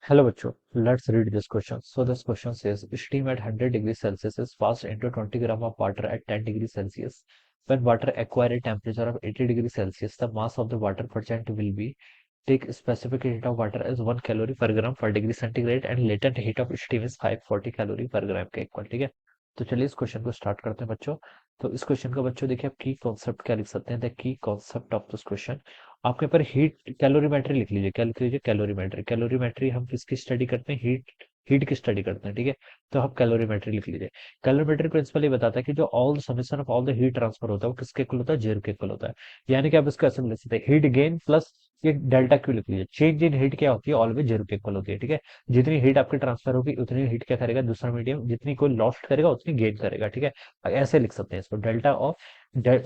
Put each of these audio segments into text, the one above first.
Hello, bachcho. Let's read this question. So this question says, steam at 100 degrees Celsius is passed into 20 gram of water at 10 degrees Celsius. When water acquire a temperature of 80 degrees Celsius, the mass of the water present will be take specific heat of water as 1 calorie per gram per degree centigrade and latent heat of steam is 540 calorie पर ग्राम के equal. ठीक है, तो चलिए इस question को start करते हैं बच्चों। तो इस क्वेश्चन का बच्चों देखिए आप की कॉन्सेप्ट क्या लिख सकते हैं। The key concept of this question, आपके ऊपर हीट कैलोरीमेट्री लिख लीजिए। क्या लिख लीजिए? कैलोरीमेट्री। कैलोरीमेट्री हम किसकी स्टडी करते हैं? हीट हीट की स्टडी करते हैं। ठीक है, तो आप कैलोरीमेट्री लिख लीजिए। कैलोरीमेट्री प्रिंसिपल ये बताता है कि जो all summation of all the heat transfer होता है वो किसके इक्वल होता है? जीरो के इक्वल होता है। यानी कि आप इसको ऐसे लिख सकते हैं, हीट गेन प्लस ये डेल्टा क्यू लिख लीजिए। चेंज इन हीट क्या होती है? ऑलवेज जीरो के इक्वल होती है। ठीक है, जितनी हीट आपकी ट्रांसफर होगी उतनी हीट क्या करेगा दूसरा मीडियम, जितनी कोई लॉस्ट करेगा उतनी गेन करेगा। ठीक है, ऐसे लिख सकते हैं इसको, delta of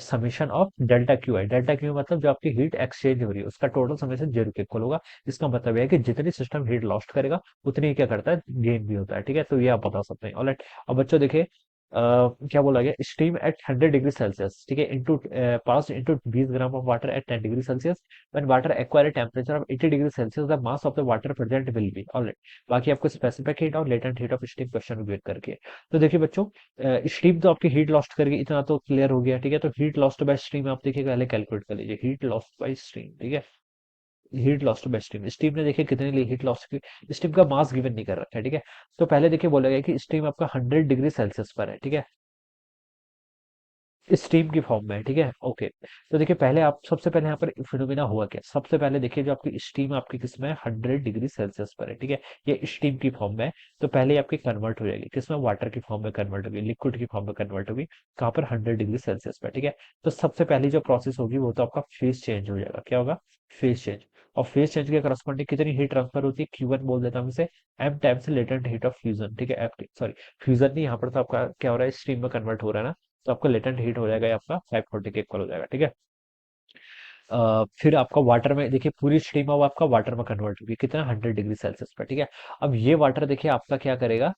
summation of delta Q है। डेल्टा क्यू मतलब जो आपकी हीट एक्सचेंज हो रही है उसका टोटल समेशन जीरो के इक्वल होगा। इसका मतलब है कि जितनी सिस्टम हीट लॉस्ट करेगा उतनी ही क्या करता है? गेन भी होता है। ठीक है, तो ये आप बता सकते हैं। ऑलराइट, अब बच्चों देखिए क्या बोला गया? स्टीम एट 100 डिग्री सेल्सियस, ठीक है, into pass into 20 gram of water at 10 degree Celsius. When water acquire temperature of 80 degree Celsius the mass of the water present will be. Alright, बाकी आपको स्पेसिफिक हीट और latent heat of steam question wait करके। तो देखिए बच्चों, steam तो आपकी heat lost करेगी, इतना तो क्लियर हो गया। ठीक है, तो हीट लॉस्ट बाय स्टीम आप देखिए पहले कैलकुलेट कर लीजिए। हीट लॉस्ट बाय स्टीम, ठीक है, heat lost by steam. Steam ने देखिए कितने ली हीट लॉस्ट की, स्टीम का मास गिवन नहीं कर रखा है। ठीक है, तो पहले देखिए बोला गया कि स्टीम आपका 100 डिग्री सेल्सियस पर है। ठीक है, स्टीम की फॉर्म में है। ठीक है, ओके। तो देखिए पहले आप सबसे पहले यहाँ पर फिनोमिना हुआ क्या? सबसे पहले देखिए जो आपकी स्टीम आपकी किसमें है? 100 डिग्री सेल्सियस पर है। ठीक है, ये स्टीम की फॉर्म में है। तो पहले ही आपकी कन्वर्ट हो जाएगी किसमें? वाटर की फॉर्म में कन्वर्ट होगी, लिक्विड की फॉर्म में कन्वर्ट होगी। कहाँ पर? 100 डिग्री सेल्सियस पर। ठीक है, तो सबसे पहली जो प्रोसेस होगी वो तो आपका फेज चेंज हो जाएगा। क्या होगा? Phase change. और फेज चेंज के करस्पॉन्डिंग कितनी हीट ट्रांसफर होती है? Q1 बोल देता हूँ इसे, एम टाइम से लेटेंट हीट ऑफ फ्यूजन। ठीक है, एफ सॉरी, फ्यूजन नहीं, यहाँ पर तो आपका क्या हो रहा है? स्टीम में कन्वर्ट हो रहा है ना, तो आपका लेटेंट हीट हो जाएगा ये आपका 540 के इक्वल हो जाएगा। ठीक है, फिर आपका वाटर में देखिए पूरी स्ट्रीम अब आपका वाटर में कन्वर्ट होगी कितना? 100 डिग्री सेल्सियस पर। ठीक है, अब ये वाटर देखिए आपका क्या करेगा?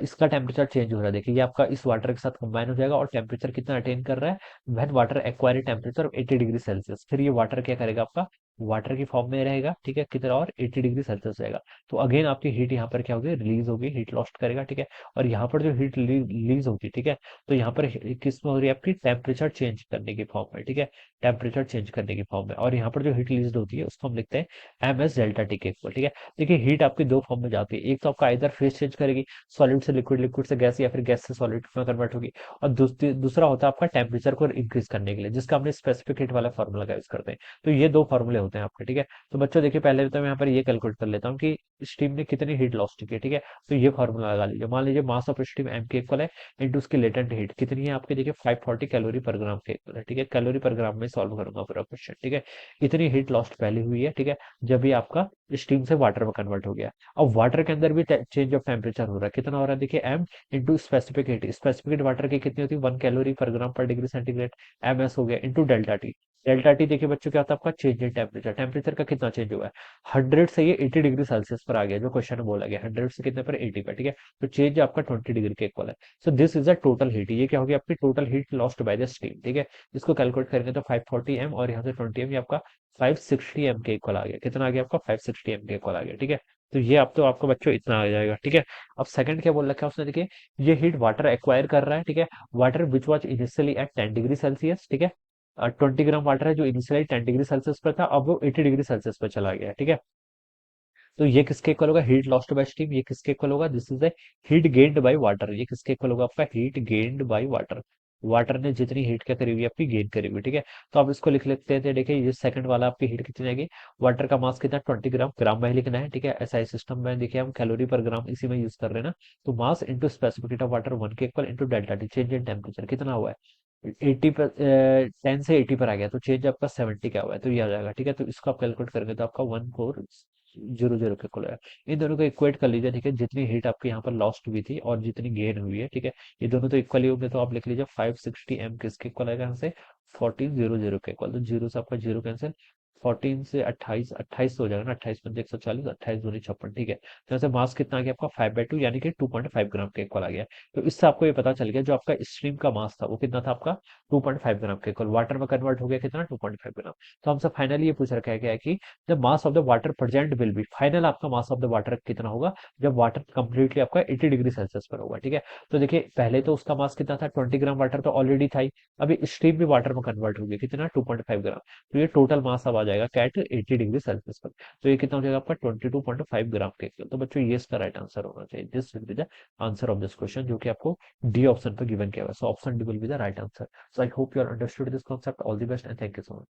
इसका टेम्परेचर चेंज हो रहा है। देखिए ये आपका इस वाटर के साथ कंबाइन हो जाएगा और टेम्परेचर कितना अटेन कर रहा है? When water acquire temperature of 80 degree Celsius. फिर ये वाटर क्या करेगा? आपका वाटर की फॉर्म में रहेगा। ठीक है, कितना? और 80 डिग्री सेल्सियस रहेगा। तो अगेन आपकी हीट यहाँ पर क्या होगी? रिलीज होगी, हीट लॉस्ट करेगा। ठीक है, और यहाँ पर जो हीट रिलीज होगी, ठीक है, तो यहाँ पर किस में हो रही है? आपकी टेम्परेचर चेंज करने की फॉर्म में। ठीक है, टेम्परेचर चेंज करने की फॉर्म में। और यहाँ पर जो हीट रिलीज होती है उसको हम लिखते हैं एम एस डेल्टा टी के इक्वल। ठीक है, देखिए हीट आपकी दो फॉर्म में जाती है। एक तो आपका इधर फेज चेंज करेगी, सॉलिड से लिक्विड, लिक्विड से गैस, या फिर गैस से सॉलिड में कन्वर्ट होगी। और दूसरा होता है आपका टेम्परेचर को इंक्रीज करने के लिए, जिसका हमने स्पेसिफिक हीट वाला फॉर्मूला का यूज करते हैं। तो ये दो फॉर्मूले होते हैं आपके। ठीक है, तो बच्चों देखिए पहले तो मैं यहाँ पर ये कैलकुलेट कर लेता हूँ कि स्टीम ने कितनी हीट लॉस्ट की है। ठीक है, तो ये फॉर्मूला लगा लीजिए। मान लीजिए मास ऑफ स्टीम एम के इक्वल है इंटू उसकी लेटेंट हीट कितनी है आपकी? देखिए 540 कैलोरी पर ग्राम के इक्वल है। ठीक है, कैलोरी पर ग्राम में सॉल्व करूंगा पूरा क्वेश्चन। ठीक है, इतनी हीट लॉस्ट पहले हुई है। ठीक है, जब ये आपका स्टीम से वाटर में कन्वर्ट हो गया। अब वाटर के अंदर भी चेंज ऑफ टेम्परेचर हो रहा है। कितना हो रहा है? देखिए m into specific heat. Specific heat water की कितनी होती है? 1 कैलोरी पर ग्राम पर डिग्री सेंटीग्रेड। एम एस हो गया into delta T. Delta T देखिए बच्चों क्या होता है आपका? Change in temperature. टेम्परेचर का कितना चेंज हुआ है? 100 से ये 80 डिग्री सेल्सियस पर आ गया, जो क्वेश्चन में बोला गया 100 से कितने पर? 80 पर। ठीक है, तो चेंज आपका 20 डिग्री के इक्वल है। So this is a total heat. ये क्या होगी? आपकी total heat lost by the steam. ठीक है, इसको कैलकुलेट करेंगे तो 540 एम और यहाँ से 20 एम, ये आपका 560 एम के इक्वल आ गया। कितना आ गया आपका? 560 एम के इक्वल आ गया। ठीक है, तो ये आप तो आपको बच्चों इतना आ जाएगा। ठीक है, अब सेकंड क्या बोल रखा है उसने? देखिए ये हीट वाटर एक्वायर कर रहा है। ठीक है, water which was initially at 10 degree Celsius. ठीक है, 20 ग्राम वाटर है जो इनिशियली 10 डिग्री सेल्सियस पर था, अब वो 80 डिग्री सेल्सियस पर चला गया। ठीक है, तो ये किसके इक्वल होगा? Heat lost by steam. ये किसके इक्वल होगा? This is the heat gained by water. ये किसके इक्वल होगा? आपका heat gained by water. Water ने जितनी हीट क्या करी हुई है? आपकी गेन करी हुई। ठीक है, तो आप इसको लिख लेते हैं। देखिए ये सेकंड वाला आपकी हीट कितनी आएगी? वाटर का मास कितना? 20 ग्राम। ग्राम में ही लिखना है। ठीक है, एसआई सिस्टम में देखिए हम कैलोरी पर ग्राम इसी में यूज कर रहे हैं ना। तो mass into specific heat of water 1 के equal into delta T, change in temperature कितना हुआ है? 80 पर 10 से 80 पर आ गया, तो चेंज आपका 70 का हुआ है, तो ये आ जाएगा। ठीक है, तो इसको आप कैलकुलेट करेंगे तो आपका 1400 के इक्वल है। इन दोनों को इक्वेट कर लीजिए। ठीक है, जितनी हीट आपकी यहाँ पर लॉस्ट हुई थी और जितनी गेन हुई है, ठीक है, ये दोनों तो इक्वल ही होंगे, तो आप लिख लीजिए 560 एम किसके इक्वल आएगा? यहाँ से 1400 के इक्वल। तो जीरो से आपका जीरो कैंसिल, 14 से 28, 28 तो हो जाएगा ना, 28 पंजे 140, 28 दूनी 56, ठीक है। तो यहाँ से मास कितना आ गया आपका 5/2 यानी कि 2.5 ग्राम के इक्वल आ गया। तो इससे आपको ये पता चल गया जो आपका स्ट्रीम का मास था वो कितना था आपका 2.5 ग्राम के इक्वल, वाटर में कन्वर्ट हो गया कितना 2.5 ग्राम। तो हमसे फाइनली ये पूछ रखा गया है कि the mass of the water present will B, final आपका मास ऑफ द वाटर कितना होगा जब वाटर कंप्लीटली आपका 80 डिग्री सेल्सियस पर होगा, ठीक है। तो देखिए पहले तो उसका मास कितना था 20 ग्राम, वाटर तो ऑलरेडी था ही, अभी स्ट्रीम भी वाटर में कन्वर्ट हो गया कितना 2.5 ग्राम। तो ये टोटल मास अब आ जाएगा कैट 80 डिग्री सेल्सियस पर। तो ये कितना हो जाएगा आपका 22.5 ग्राम के किलो। तो बच्चों ये इसका राइट आंसर होना चाहिए, this will be the answer of this question, जो कि आपको डी ऑप्शन पर गिवन किया हुआ है। So option D will be the right answer. So I hope you are understood this concept. All the best and thank you so much.